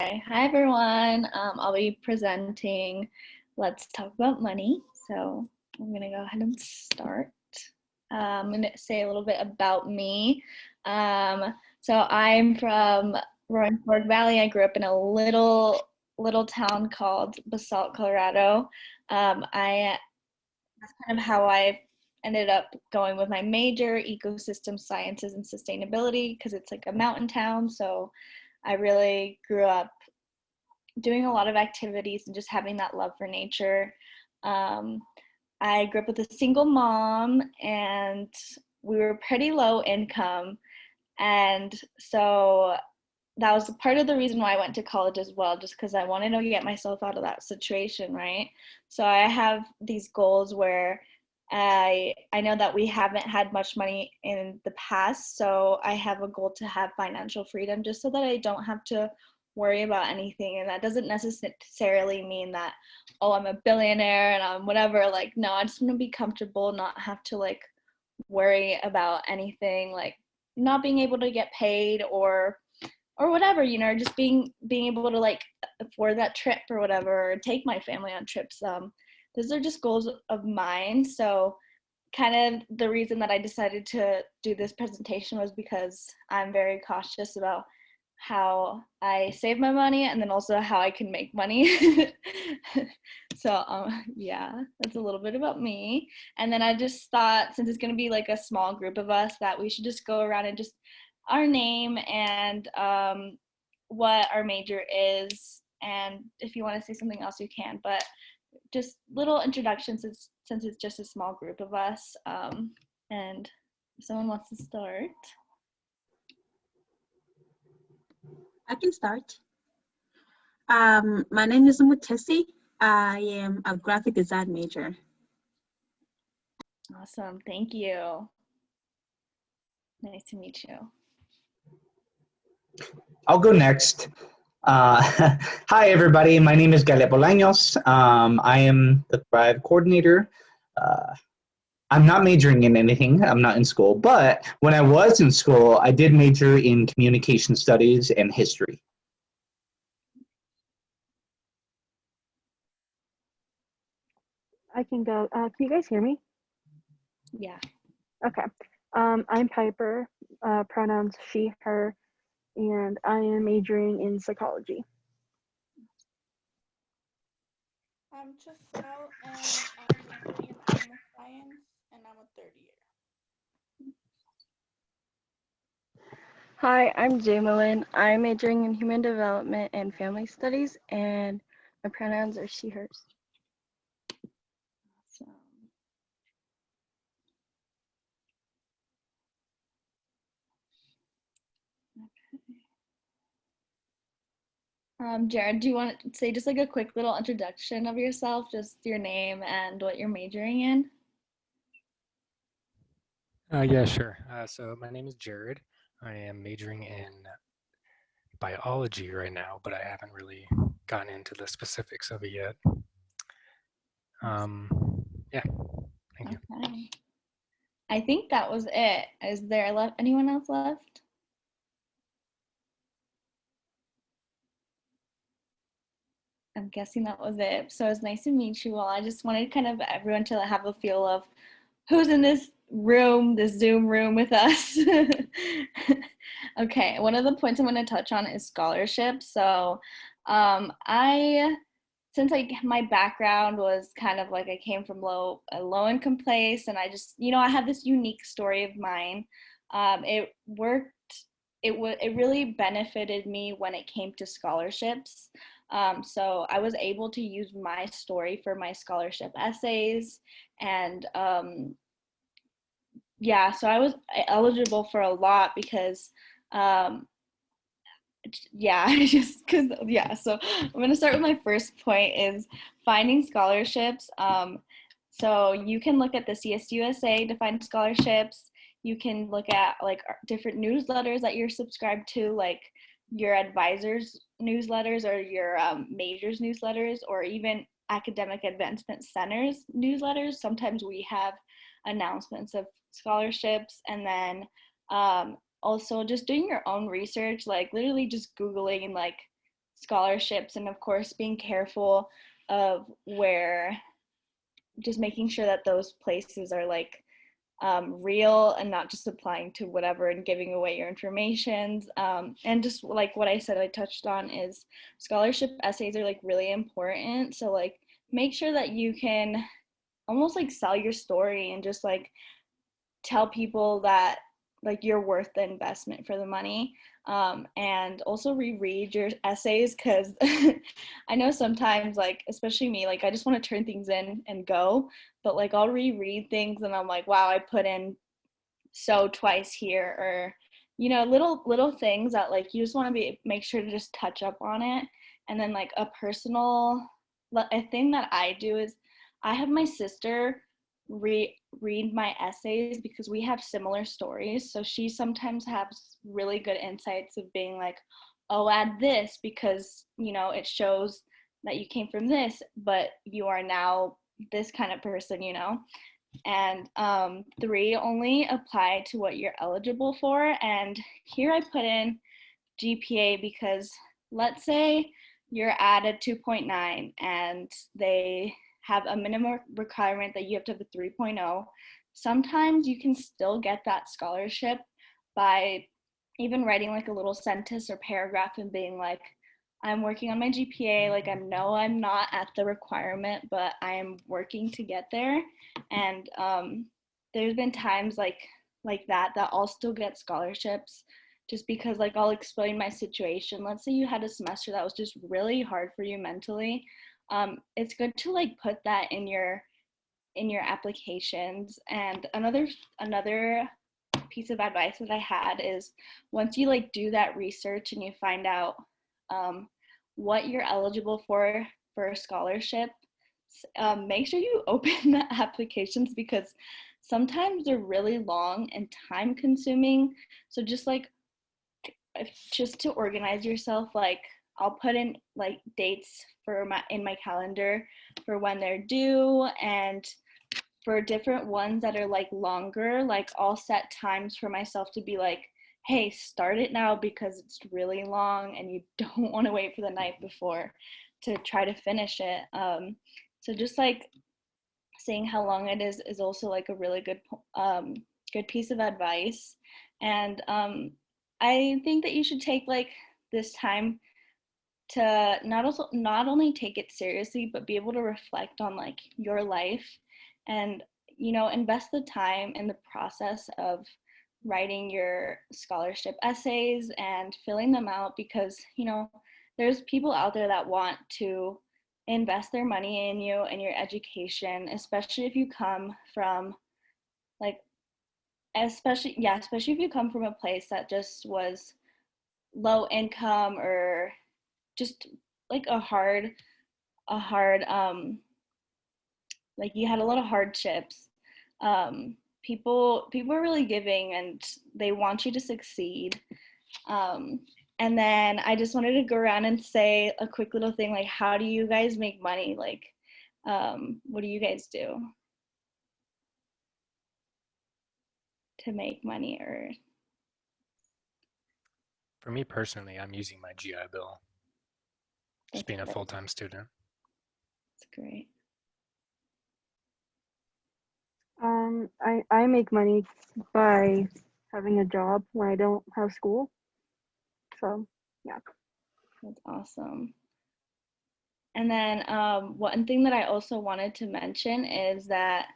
Hi everyone. I'll be presenting Let's Talk About Money. So I'm gonna go ahead and start. I'm gonna say a little bit about me. So I'm from Roaring Fork Valley. I grew up in a little town called Basalt, Colorado. That's kind of how I ended up going with my major, ecosystem sciences and sustainability, because it's like a mountain town. So I really grew up doing a lot of activities and just having that love for nature. Um, I grew up with a single mom and we were pretty low income. And so that was part of the reason why I went to college as well, just because I wanted to get myself out of that situation, right? So I have these goals where I know that we haven't had much money in the past, so I have a goal to have financial freedom just so that I don't have to worry about anything. And that doesn't necessarily mean that, oh, I'm a billionaire and I'm whatever. Like, no, I just want to be comfortable, not have to like worry about anything, like not being able to get paid or whatever, just being able to like afford that trip or whatever, or take my family on trips. Those are just goals of mine. So kind of the reason that I decided to do this presentation was because I'm very cautious about how I save my money and then also how I can make money. So yeah, that's a little bit about me. And then I just thought, since it's going to be like a small group of us, that we should just go around and just our name and what our major is, and if you want to say something else you can, but just little introductions since it's just a small group of us. And if someone wants to start. I can start. My name is Mutesi. I am a graphic design major. Awesome, thank you. Nice to meet you. I'll go next. Hi, everybody. My name is Galep Bolaños. I am the Thrive coordinator. I'm not majoring in anything. I'm not in school. But when I was in school, I did major in communication studies and history. I can go. Can you guys hear me? Yeah. Okay. I'm Piper, pronouns she, her, and I am majoring in psychology. I'm Giselle, and I'm majoring in animal science, and I'm a third year. Hi, I'm Jamelyn. I'm majoring in human development and family studies, and my pronouns are she, hers. Awesome. Okay. Jared, do you want to say just like a quick little introduction of yourself, just your name and what you're majoring in? Yeah, sure. So my name is Jared. I am majoring in biology right now, but I haven't really gotten into the specifics of it yet. Yeah, thank you. Okay. I think that was it. Is there anyone else left? I'm guessing that was it. So it's nice to meet you all. I just wanted kind of everyone to have a feel of who's in this room, this Zoom room with us. Okay, one of the points I'm going to touch on is scholarships. So since like my background was kind of like I came from a low income place, and I just, I have this unique story of mine. It worked. It really benefited me when it came to scholarships. So I was able to use my story for my scholarship essays, and yeah, so I was eligible for a lot because yeah, so I'm going to start with my first point is finding scholarships. So you can look at the CSUSA to find scholarships. You can look at like different newsletters that you're subscribed to, like your advisors newsletters or your majors newsletters, or even academic advancement centers newsletters. Sometimes we have announcements of scholarships. And then also just doing your own research, like literally just Googling like scholarships, and of course being careful of where, just making sure that those places are like real and not just applying to whatever and giving away your information. And just like what I said, I touched on, is scholarship essays are like really important. So like make sure that you can almost like sell your story and just like tell people that like you're worth the investment for the money. And also reread your essays, because I know sometimes, like especially me, like I just want to turn things in and go, but like I'll reread things and I'm like, wow, I put in so twice here, or you know, little things that like you just want to make sure to just touch up on it. And then like a thing that I do is I have my sister read my essays, because we have similar stories, so she sometimes has really good insights of being like, oh, add this because you know it shows that you came from this, but you are now this kind of person, you know. And 3, only apply to what you're eligible for. And here I put in GPA, because let's say you're at a 2.9 and they have a minimum requirement that you have to have a 3.0. Sometimes you can still get that scholarship by even writing like a little sentence or paragraph and being like, I'm working on my GPA, like I know I'm not at the requirement, but I am working to get there. And there's been times like that I'll still get scholarships, just because like I'll explain my situation. Let's say you had a semester that was just really hard for you mentally. It's good to like put that in your applications. And another piece of advice that I had is, once you like do that research and you find out what you're eligible for a scholarship, make sure you open the applications, because sometimes they're really long and time consuming. So just to organize yourself, like I'll put in like dates in my calendar for when they're due, and for different ones that are like longer, like I'll set times for myself to be like, hey, start it now because it's really long and you don't want to wait for the night before to try to finish it. So just like saying how long it is also like a really good piece of advice. And I think that you should take like this time to not only take it seriously, but be able to reflect on like your life, and you know, invest the time in the process of writing your scholarship essays and filling them out, because you know there's people out there that want to invest their money in you and your education, especially if you come from like especially if you come from a place that just was low income, or just like a hard like you had a lot of hardships. People are really giving and they want you to succeed. And then I just wanted to go around and say a quick little thing, like how do you guys make money? Like what do you guys do to make money? Or For me personally, I'm using my GI Bill, just being a full-time student. That's great. I make money by having a job when I don't have school. So yeah. That's awesome. And then one thing that I also wanted to mention is that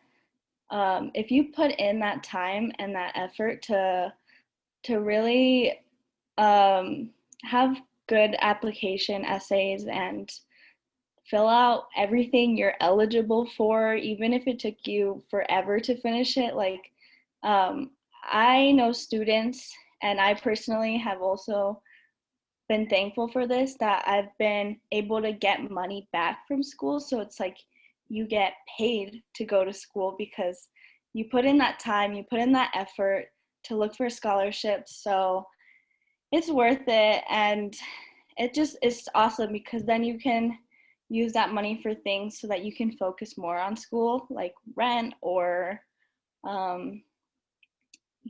if you put in that time and that effort to really have good application essays and fill out everything you're eligible for, even if it took you forever to finish it. Like I know students, and I personally have also been thankful for this, that I've been able to get money back from school. So it's like you get paid to go to school because you put in that time, you put in that effort to look for scholarships. So it's worth it. And it's awesome, because then you can use that money for things so that you can focus more on school, like rent or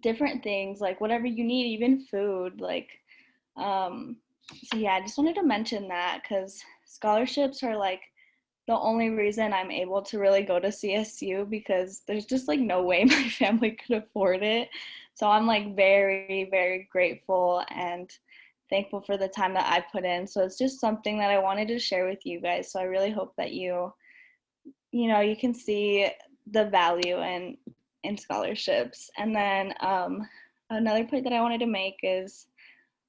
different things, like whatever you need, even food. Like So yeah, I just wanted to mention that because scholarships are like the only reason I'm able to really go to CSU, because there's just like no way my family could afford it. So I'm like very, very grateful and thankful for the time that I put in. So it's just something that I wanted to share with you guys. So I really hope that you can see the value in scholarships. And then another point that I wanted to make is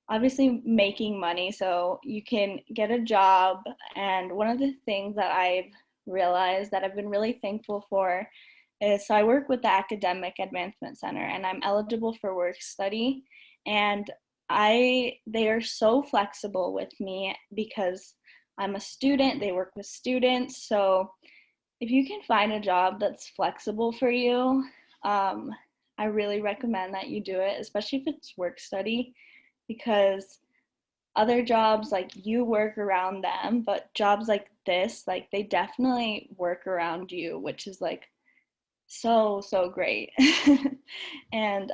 obviously making money. So you can get a job. And one of the things that I've realized that I've been really thankful for is, so I work with the Academic Advancement Center and I'm eligible for work study. And they are so flexible with me because I'm a student. They work with students. So if you can find a job that's flexible for you, I really recommend that you do it, especially if it's work study, because other jobs, like, you work around them, but jobs like this, like, they definitely work around you, which is like so, so great. And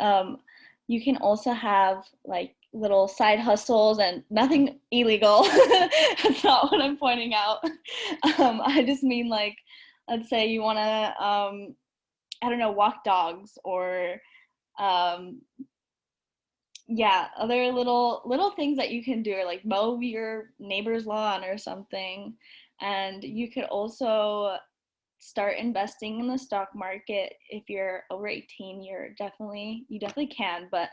you can also have like little side hustles, and nothing illegal. That's not what I'm pointing out. I just mean, like, let's say you want to, I don't know, walk dogs, or um, yeah, other little things that you can do, or like mow your neighbor's lawn or something. And you could also start investing in the stock market. If you're over 18, you definitely can. But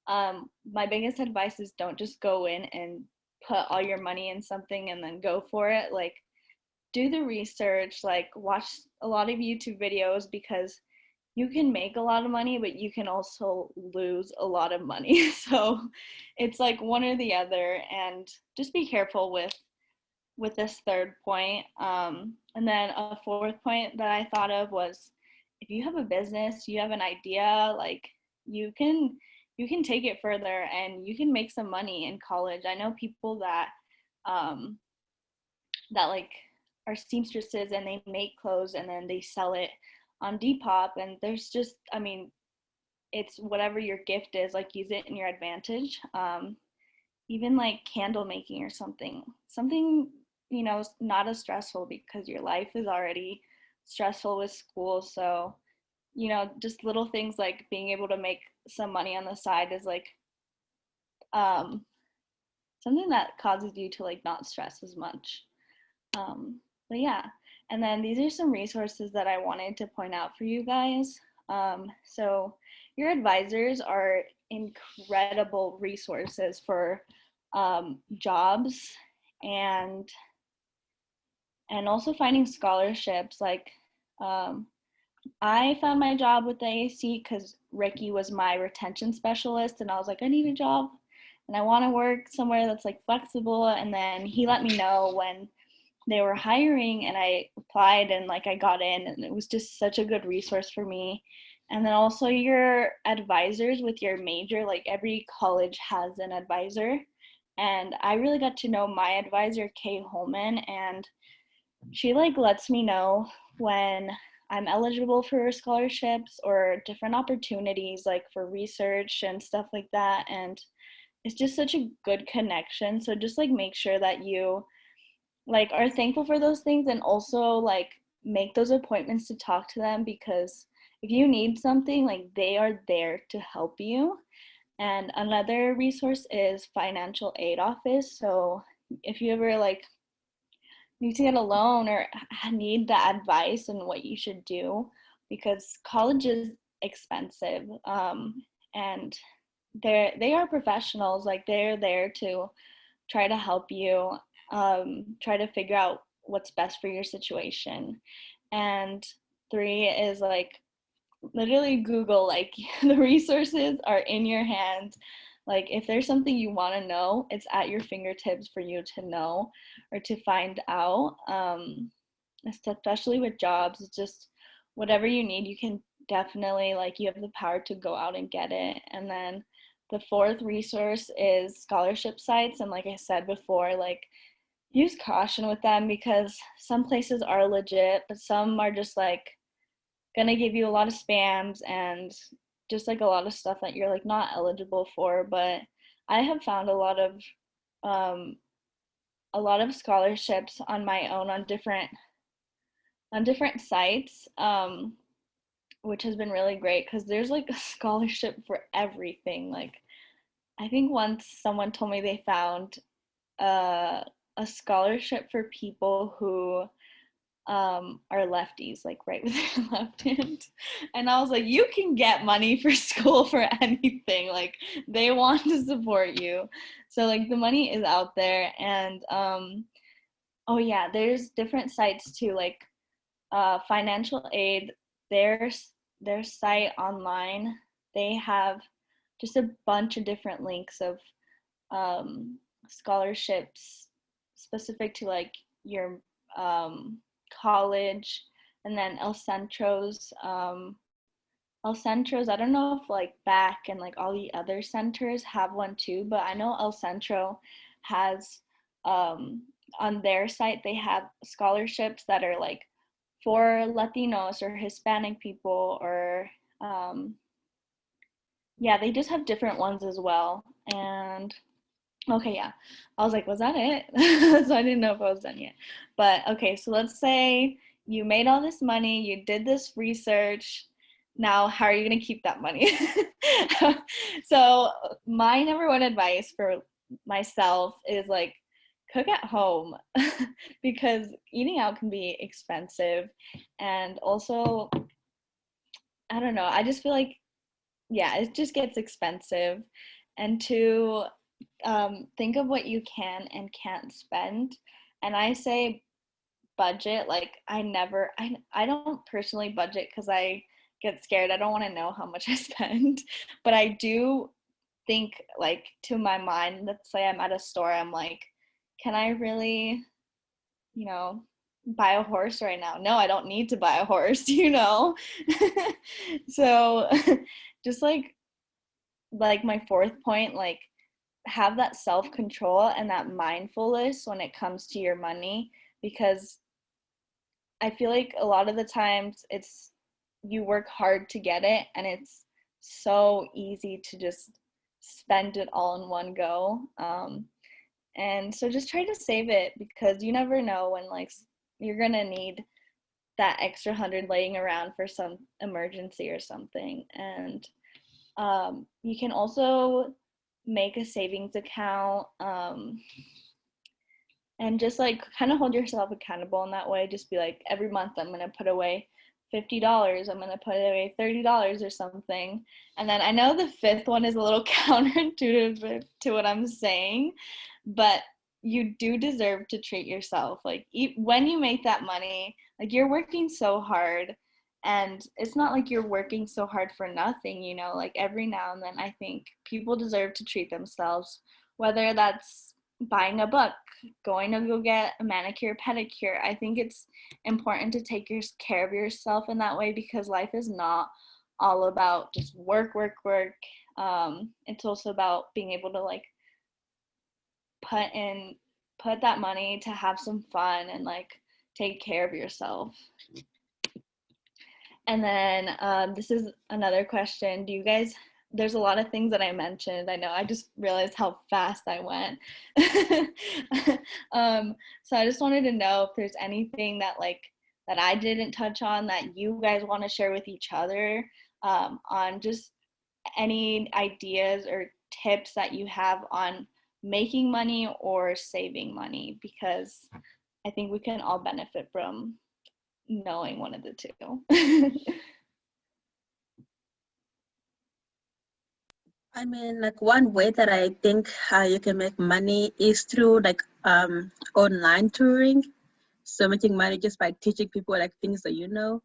my biggest advice is, don't just go in and put all your money in something and then go for it. Like, do the research, like watch a lot of YouTube videos, because you can make a lot of money, but you can also lose a lot of money. So it's like one or the other. And just be careful with this third point. And then a fourth point that I thought of was, if you have a business, you have an idea, like, you can take it further and you can make some money in college. I know people um, that like are seamstresses, and they make clothes and then they sell it on Depop. And there's just, I mean, it's whatever your gift is, like, use it in your advantage. Even like candle making or something, not as stressful, because your life is already stressful with school. So, just little things like being able to make some money on the side is like um, something that causes you to like not stress as much. But yeah, and then these are some resources that I wanted to point out for you guys. So your advisors are incredible resources for jobs, and also finding scholarships. Like, I found my job with the AAC because Ricky was my retention specialist, and I was like, I need a job and I want to work somewhere that's like flexible. And then he let me know when they were hiring, and I applied, and like I got in, and it was just such a good resource for me. And then also your advisors with your major, like every college has an advisor. And I really got to know my advisor, Kay Holman, and she like lets me know when I'm eligible for scholarships or different opportunities, like for research and stuff like that. And it's just such a good connection. So just like make sure that you like are thankful for those things, and also like make those appointments to talk to them, because if you need something, like, they are there to help you. And another resource is financial aid office. So if you ever like need to get a loan or need the advice on what you should do, because college is expensive, and they are professionals. Like, they're there to try to help you, try to figure out what's best for your situation. And three is like literally Google, like, the resources are in your hands. Like, if there's something you want to know, it's at your fingertips for you to know or to find out. Especially with jobs, it's just whatever you need, you can definitely, like, you have the power to go out and get it. And then the fourth resource is scholarship sites. And like I said before, like, use caution with them, because some places are legit, but some are just like gonna give you a lot of spams and just like a lot of stuff that you're like not eligible for. But I have found a lot of a lot of scholarships on my own on different sites, which has been really great because there's like a scholarship for everything. Like I think once someone told me they found a scholarship for people who are lefties, like right with their left hand. And I was like, you can get money for school for anything. Like they want to support you. So like the money is out there. And oh yeah, there's different sites too, like financial aid, their site online, they have just a bunch of different links of scholarships specific to like your college. And then El Centro's, I don't know if like back and like all the other centers have one too, but I know El Centro has on their site they have scholarships that are like for Latinos or Hispanic people, or yeah, they just have different ones as well. And okay, yeah, I was like, was that it? So I didn't know if I was done yet. But okay, so let's say you made all this money, you did this research. Now, how are you going to keep that money? So my number one advice for myself is like cook at home because eating out can be expensive. And also, I don't know, I just feel like, yeah, it just gets expensive. And to think of what you can and can't spend. And I say budget, like I don't personally budget because I get scared. I don't want to know how much I spend. But I do think like to my mind, let's say I'm at a store, I'm like, can I really, you know, buy a horse right now? No, I don't need to buy a horse, you know? So just like my fourth point, like have that self-control and that mindfulness when it comes to your money, because I feel like a lot of the times it's you work hard to get it and it's so easy to just spend it all in one go. And so just try to save it because you never know when like you're gonna need that extra 100 laying around for some emergency or something. And you can also make a savings account, and just like kind of hold yourself accountable in that way. Just be like, every month I'm going to put away $50, I'm going to put away $30 or something. And then I know the fifth one is a little counterintuitive to what I'm saying, but you do deserve to treat yourself. Like when you make that money, like you're working so hard, and it's not like you're working so hard for nothing, you know, like every now and then I think people deserve to treat themselves, whether that's buying a book, going to go get a manicure, pedicure. I think it's important to take care of yourself in that way because life is not all about just work. It's also about being able to like put that money to have some fun and like take care of yourself. And then this is another question. Do you guys, there's a lot of things that I mentioned. I know, I just realized how fast I went. So I just wanted to know if there's anything that that I didn't touch on that you guys want to share with each other, on just any ideas or tips that you have on making money or saving money, because I think we can all benefit from knowing one of the two. I mean, like one way that I think you can make money is through like online touring. So making money just by teaching people like things that you know.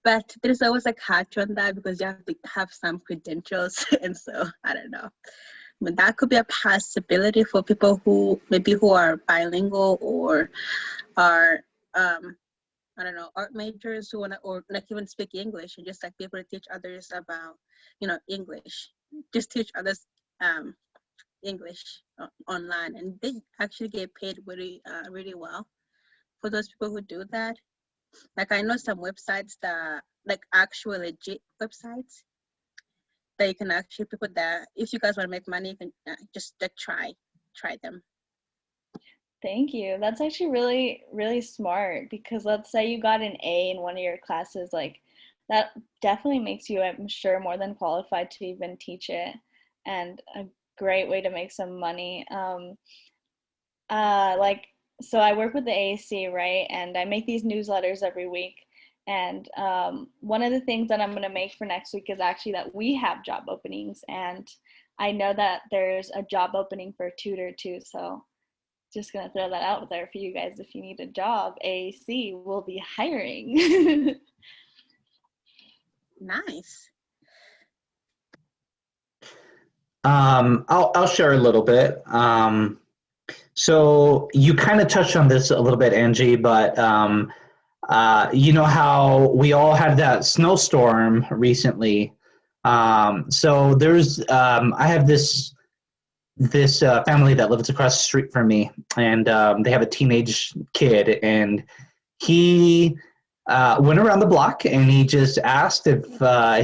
But there's always a catch on that because you have to have some credentials, and so I don't know. I mean, that could be a possibility for people who maybe who are bilingual or are I don't know, art majors who want to, or like even speak English and just like be able to teach others about, you know, English. Just teach others English online, and they actually get paid really well for those people who do that. Like I know some websites that like actual legit websites that you can actually people that if you guys want to make money, you can just try them. Thank you. That's actually really, really smart because let's say you got an A in one of your classes, like that definitely makes you, I'm sure, more than qualified to even teach it and a great way to make some money. Like, so I work with the AAC, right? And I make these newsletters every week. And one of the things that I'm going to make for next week is actually that we have job openings. And I know that there's a job opening for a tutor too. So just gonna throw that out there for you guys. If you need a job, AAC will be hiring. Nice. I'll share a little bit. So you kind of touched on this a little bit, Angie, but you know how we all had that snowstorm recently. So I have this family that lives across the street from me, and they have a teenage kid, and he went around the block and he just asked if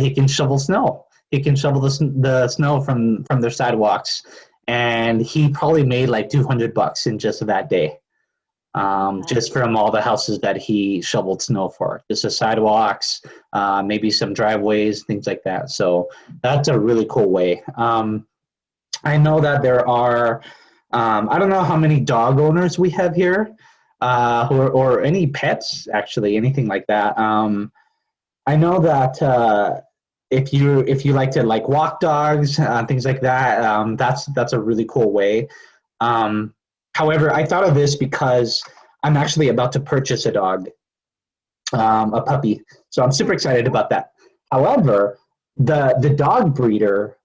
he can shovel snow. He can shovel the snow from their sidewalks, and he probably made like $200 in just that day, just from all the houses that he shoveled snow for, just the sidewalks, maybe some driveways, things like that. So that's a really cool way. I know that there are, I don't know how many dog owners we have here, or any pets, actually, anything like that. I know that if you like to like walk dogs, things like that, that's a really cool way. However, I thought of this because I'm actually about to purchase a dog, a puppy. So I'm super excited about that. However, the dog breeder,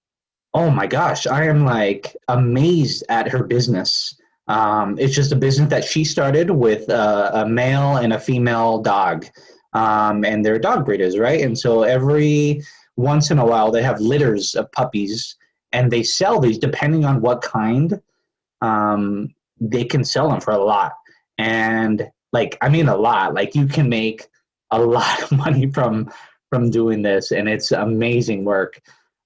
oh my gosh, I am like amazed at her business. It's just a business that she started with a male and a female dog, and they're dog breeders, right? And so every once in a while, they have litters of puppies, and they sell these depending on what kind. They can sell them for a lot, and like I mean a lot. Like you can make a lot of money from doing this, and it's amazing work.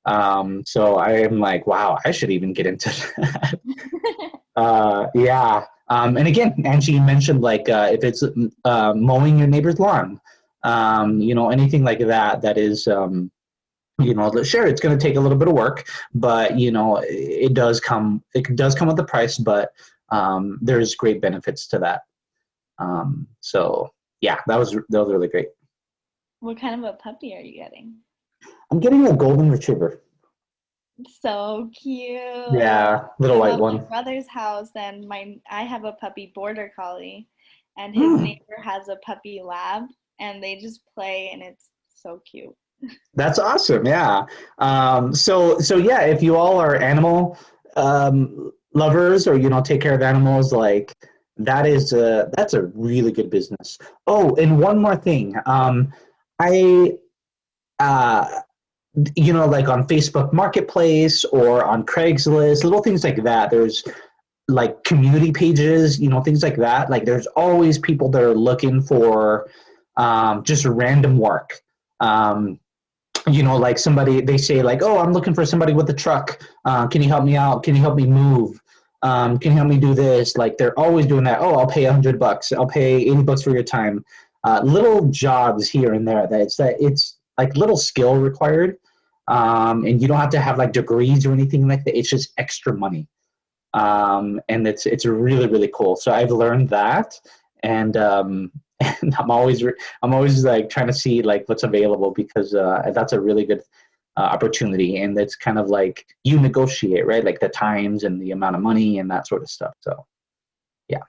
So I am like, wow, I should even get into that. Yeah. And again, Angie, you mentioned like if it's mowing your neighbor's lawn, anything like that, that is, sure, it's going to take a little bit of work, but it does come with a price, but there's great benefits to that. So yeah, that was really great. What kind of a puppy are you getting? I'm getting a golden retriever. So cute. Yeah, little I white love my one. brother's house, and I have a puppy border collie, and his neighbor has a puppy lab, and they just play, and it's so cute. That's awesome. Yeah. So yeah, if you all are animal lovers, or take care of animals, like that's a really good business. Oh, and one more thing. I uh, like on Facebook Marketplace or on Craigslist, little things like that. There's like community pages, things like that. Like there's always people that are looking for just random work. Like somebody, they say like, oh, I'm looking for somebody with a truck. Can you help me out? Can you help me move? Can you help me do this? Like they're always doing that. Oh, I'll pay $100. I'll pay $80 for your time. Little jobs here and there. It's like little skill required, and you don't have to have like degrees or anything like that. It's just extra money, and it's really really cool. So I've learned that, and and I'm always like trying to see like what's available, because that's a really good opportunity, and it's kind of like you negotiate, right, like the times and the amount of money and that sort of stuff. So yeah.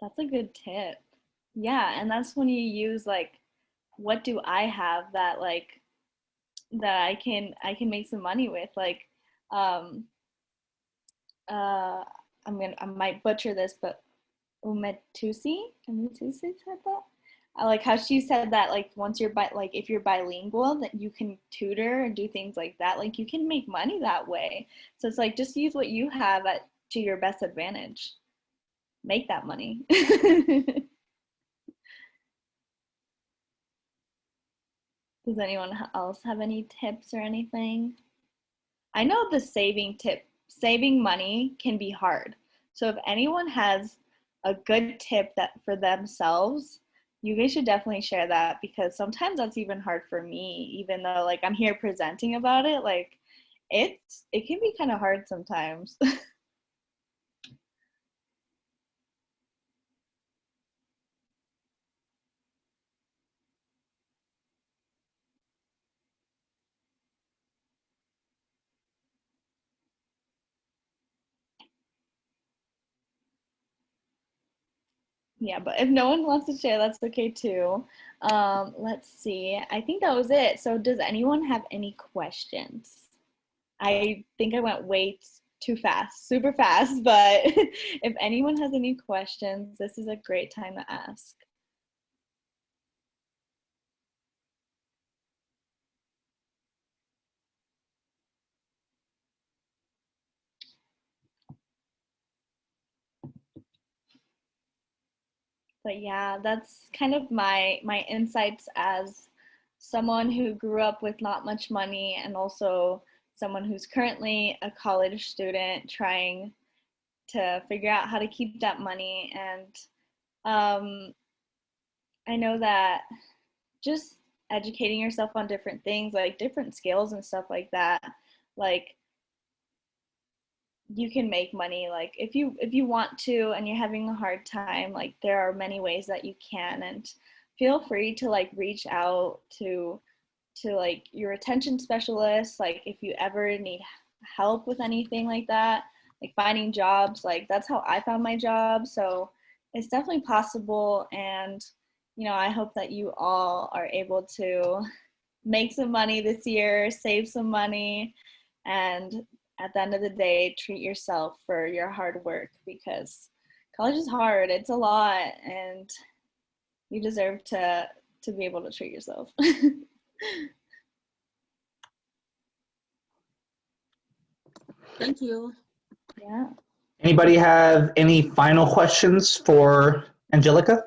That's a good tip. Yeah, and that's when you use like, what do I have that like that I can make some money with? Like, um, I might butcher this, but Umetusi said that. I like how she said that like once like if you're bilingual that you can tutor and do things like that. Like you can make money that way. So it's like just use what you have to your best advantage. Make that money. Does anyone else have any tips or anything? I know the saving money can be hard. So if anyone has a good tip that for themselves, you guys should definitely share that, because sometimes that's even hard for me, even though like I'm here presenting about it. Like it can be kind of hard sometimes. Yeah, but if no one wants to share, that's okay too. Let's see. I think that was it. So does anyone have any questions? I think I went way too fast, super fast, but if anyone has any questions, this is a great time to ask. But yeah, that's kind of my insights as someone who grew up with not much money, and also someone who's currently a college student trying to figure out how to keep that money. And um, I know that just educating yourself on different things, like different skills and stuff like that, like you can make money. Like if you want to and you're having a hard time, like there are many ways that you can. And feel free to like reach out to like your attention specialist, like if you ever need help with anything like that, like finding jobs. Like that's how I found my job, so it's definitely possible. And I hope that you all are able to make some money this year, save some money, and at the end of the day, treat yourself for your hard work, because college is hard. It's a lot, and you deserve to be able to treat yourself. Thank you. Yeah. Anybody have any final questions for Angelica?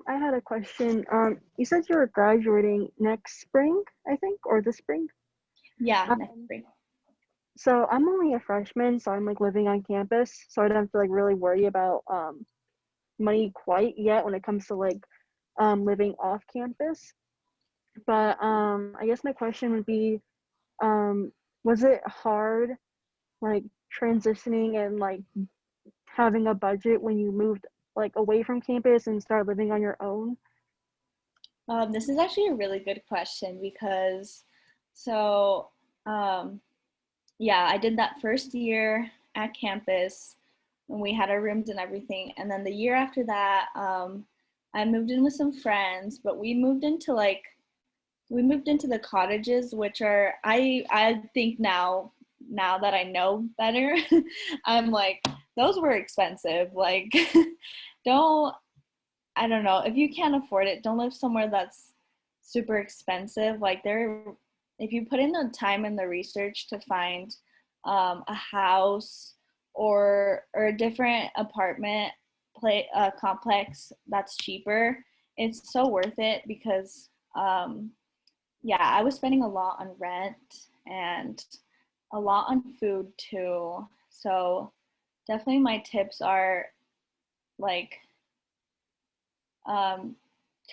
I had a question. You said you were graduating next spring, I think, or this spring. Yeah, next Um, spring. so I'm only a freshman, so I'm like living on campus, so I don't have to like really worry about money quite yet when it comes to like living off campus. But I guess my question would be, was it hard like transitioning and like having a budget when you moved like away from campus and started living on your own? This is actually a really good question, because so yeah, I did that first year at campus when we had our rooms and everything, and then the year after that, I moved in with some friends, but we moved into the cottages, which are I think now that I know better, I'm like those were expensive. Like don't I don't know, if you can't afford it, don't live somewhere that's super expensive. Like if you put in the time and the research to find a house or a different apartment complex that's cheaper, it's so worth it, because yeah, I was spending a lot on rent and a lot on food too. So definitely my tips are like um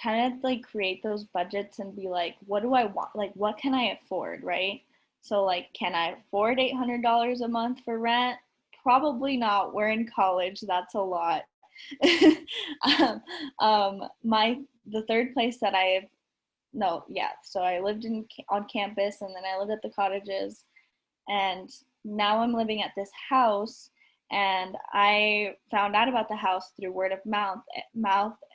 kind of like create those budgets and be like, what do I want? Like what can I afford, right? So like, can I afford $800 a month for rent? Probably not. We're in college, that's a lot. um, my the third place that I've no, yeah. So I lived on campus, and then I lived at the cottages, and now I'm living at this house. And I found out about the house through word of mouth,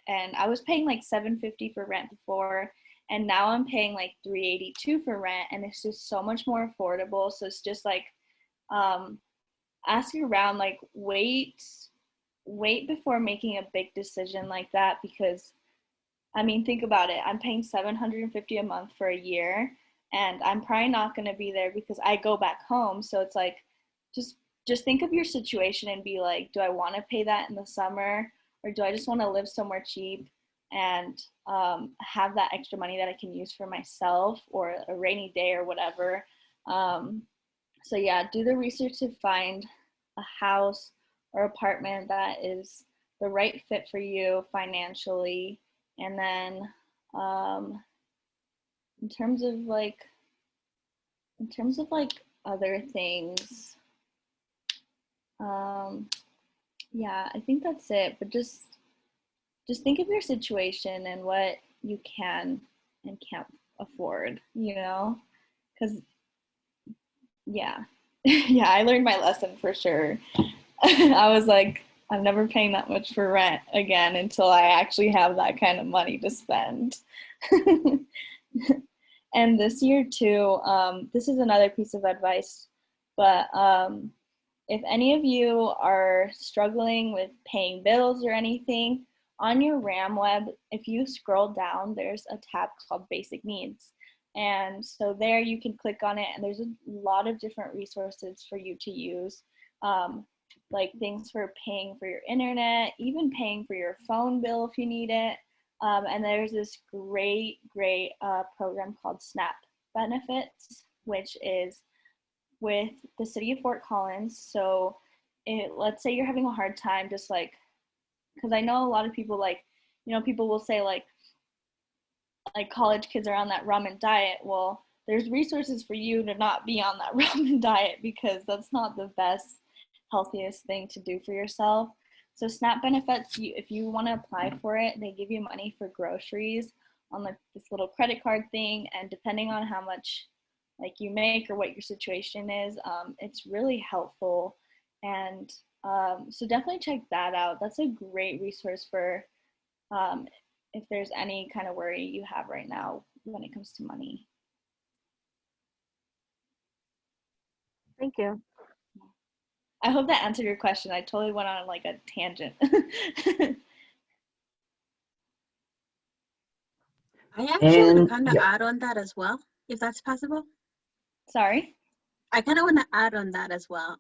and I was paying like $750 for rent before, and now I'm paying like $382 for rent, and it's just so much more affordable. So it's just like um, asking around, like wait before making a big decision like that, because I mean, think about it. I'm paying $750 a month for a year, and I'm probably not going to be there because I go back home. So it's like, just just think of your situation and be like, do I want to pay that in the summer, or do I just want to live somewhere cheap and have that extra money that I can use for myself or a rainy day or whatever? Um, So yeah, do the research to find a house or apartment that is the right fit for you financially. And then in terms of like other things, yeah, I think that's it. But just think of your situation and what you can and can't afford, you know? Because yeah, yeah, I learned my lesson for sure. I was like, I'm never paying that much for rent again until I actually have that kind of money to spend. And this year too, this is another piece of advice, but if any of you are struggling with paying bills or anything, on your RAM web, if you scroll down, there's a tab called Basic Needs. And so there you can click on it, and there's a lot of different resources for you to use, like things for paying for your internet, even paying for your phone bill if you need it. And there's this great program called SNAP Benefits, which is with the city of Fort Collins. So let's say you're having a hard time, just like, because I know a lot of people, like, you know, people will say like college kids are on that ramen diet. Well, there's resources for you to not be on that ramen diet, because that's not the best, healthiest thing to do for yourself. So SNAP Benefits, if you want to apply for it, they give you money for groceries on like this little credit card thing, and depending on how much like you make or what your situation is, it's really helpful. And so definitely check that out. That's a great resource for if there's any kind of worry you have right now when it comes to money. Thank you. I hope that answered your question. I totally went on like a tangent. I actually And kind of yeah, add on that as well, if that's possible. Sorry? I kind of want to add on that as well.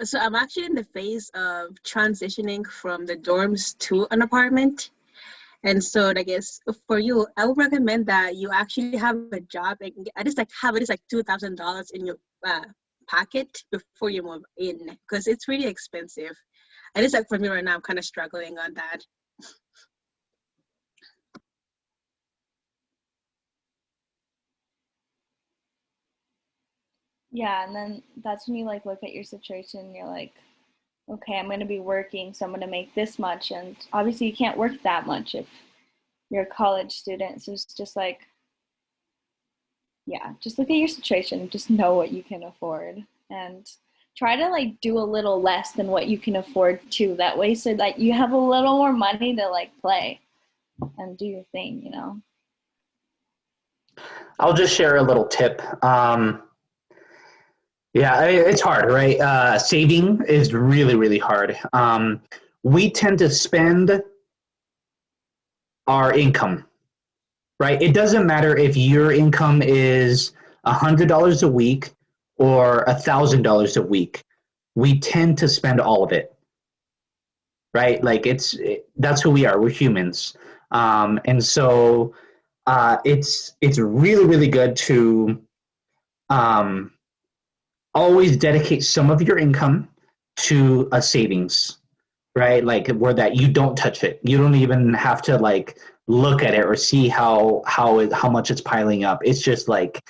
So I'm actually in the phase of transitioning from the dorms to an apartment. And so I guess for you, I would recommend that you actually have a job and at least like have at least like $2,000 in your pocket before you move in, because it's really expensive. At least like for me right now, I'm kind of struggling on that. Yeah, and then that's when you like look at your situation and you're like, okay, I'm going to be working, so I'm going to make this much. And obviously you can't work that much if you're a college student. So it's just like, yeah, just look at your situation, just know what you can afford, and try to like do a little less than what you can afford too. That way, so that you have a little more money to like play and do your thing, you know? I'll just share a little tip. Yeah, it's hard, right? Saving is really, really hard. We tend to spend our income, right? It doesn't matter if your income is $100 a week or $1,000 a week. We tend to spend all of it, right? Like that's who we are. We're humans, and so it's really, really good to um, always dedicate some of your income to a savings, right? Like where that you don't touch it. You don't even have to like look at it or see how much it's piling up. It's just like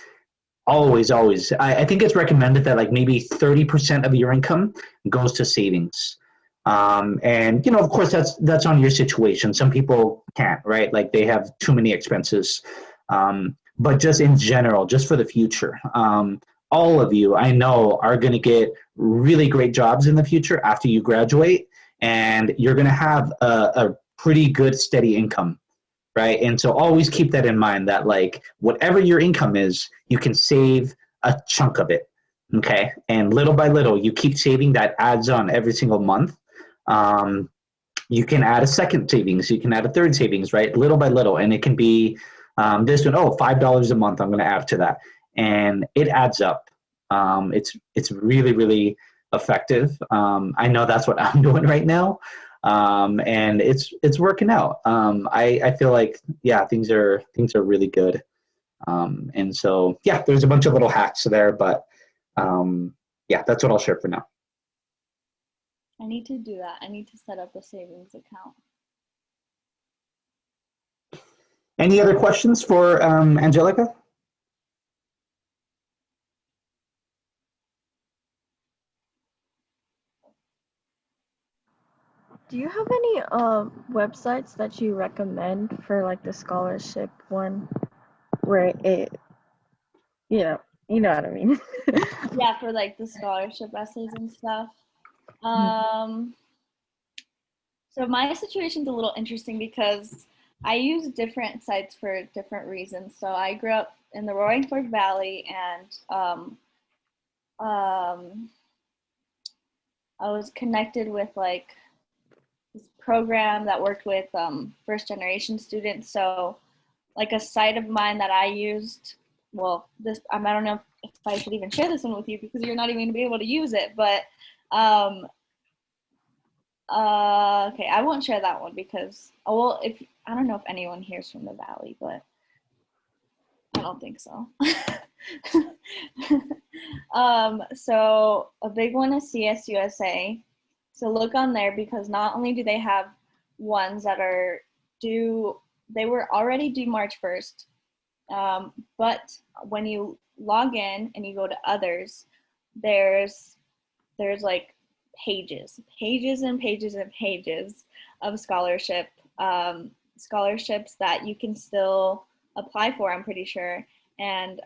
always. I think it's recommended that like maybe 30% of your income goes to savings. And you know, of course, that's on your situation. Some people can't, right? Like they have too many expenses. But just in general, just for the future, all of you I know are going to get really great jobs in the future after you graduate, and you're going to have a pretty good steady income, right? And so always keep that in mind, that like whatever your income is, you can save a chunk of it, okay? And little by little, you keep saving, that adds on every single month. You can add a second savings, you can add a third savings, right? Little by little, and it can be this one, $5 a month I'm going to add to that, and it adds up. It's really, really effective. I know that's what I'm doing right now, and it's working out. I feel like, yeah, things are really good. And so yeah, there's a bunch of little hacks there, but Yeah, that's what I'll share for now. I need to do that. I need to set up a savings account. Any other questions for Angelica? Do you have any websites that you recommend for like the scholarship one where it, you know what I mean? Yeah, for like the scholarship essays and stuff. So my situation's a little interesting because I use different sites for different reasons. So I grew up in the Roaring Fork Valley, and I was connected with like this program that worked with first generation students. So like a site of mine that I used, well, this I don't know if I should even share this one with you because you're not even going to be able to use it, but okay, I won't share that one because, oh, well, if I don't know if anyone here's from the Valley, but I don't think so. So a big one is CSUSA. So look on there because not only do they have ones that are due, they were already due March 1st, but when you log in and you go to others, there's like pages and pages and pages of scholarships that you can still apply for, I'm pretty sure. And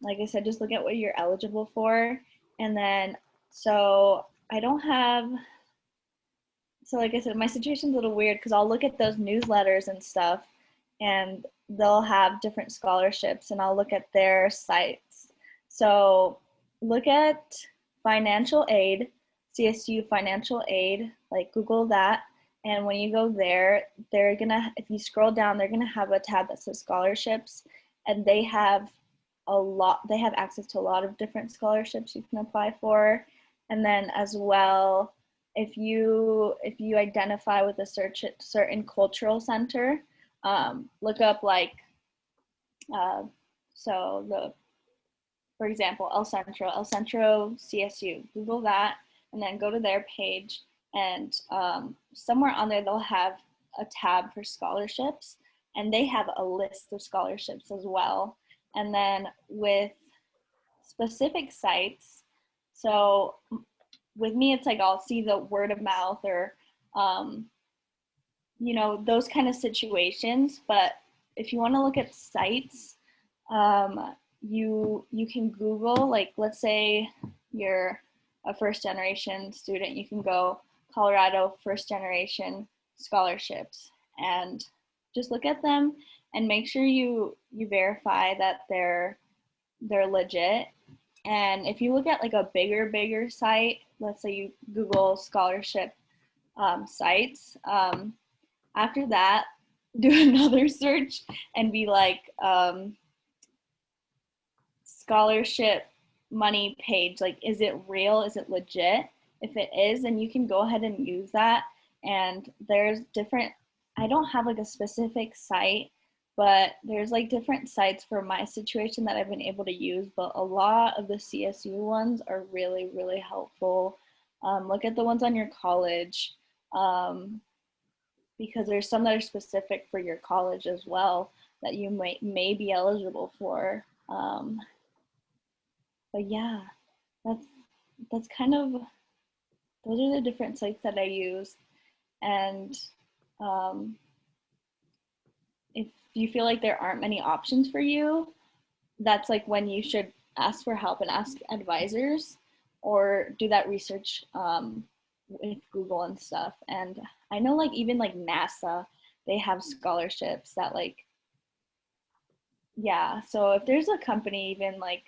like I said, just look at what you're eligible for. And then, so I don't have, so like I said, my situation's a little weird because I'll look at those newsletters and stuff, and they'll have different scholarships, and I'll look at their sites. So look at financial aid, CSU financial aid, like Google that. And when you go there, they're gonna, if you scroll down, they're gonna have a tab that says scholarships, and they have they have access to a lot of different scholarships you can apply for. And then as well, if you identify with a certain cultural center, look up like, so for example, El Centro CSU, Google that, and then go to their page, and somewhere on there they'll have a tab for scholarships, and they have a list of scholarships as well. And then with specific sites, so with me, it's like I'll see the word of mouth or, those kind of situations. But if you want to look at sites, you can Google, like, let's say you're a first generation student, you can go Colorado first generation scholarships and just look at them and make sure you verify that they're legit. And if you look at like a bigger site, let's say you Google scholarship sites, after that, do another search and be like scholarship money page. Like, is it real? Is it legit? If it is, then you can go ahead and use that. And there's different, I don't have like a specific site, but there's like different sites for my situation that I've been able to use, but a lot of the CSU ones are really, really helpful. Look at the ones on your college, because there's some that are specific for your college as well that you may be eligible for. But yeah, that's kind of, those are the different sites that I use. And if you feel like there aren't many options for you, that's like when you should ask for help and ask advisors or do that research with Google and stuff. And I know like even like NASA, they have scholarships that like, yeah. So if there's a company even like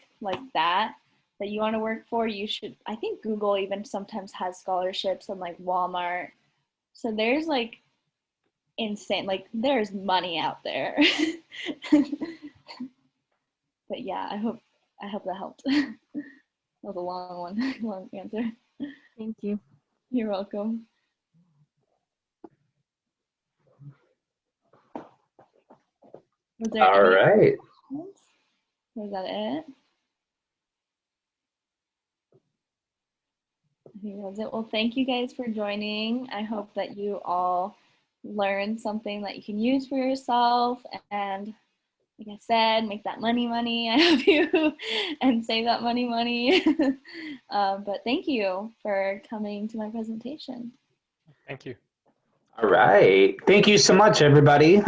that you want to work for, you should, I think Google even sometimes has scholarships and like Walmart. So there's like insane, like there's money out there. But yeah, I hope that helped. That was a long one, long answer. Thank you. You're welcome. Was there All right. Was that it? I think that's it. Well, thank you guys for joining. I hope that you all learned something that you can use for yourself, and like I said, make that money. I hope you and save that money. But thank you for coming to my presentation. Thank you. All right. Thank you so much, everybody.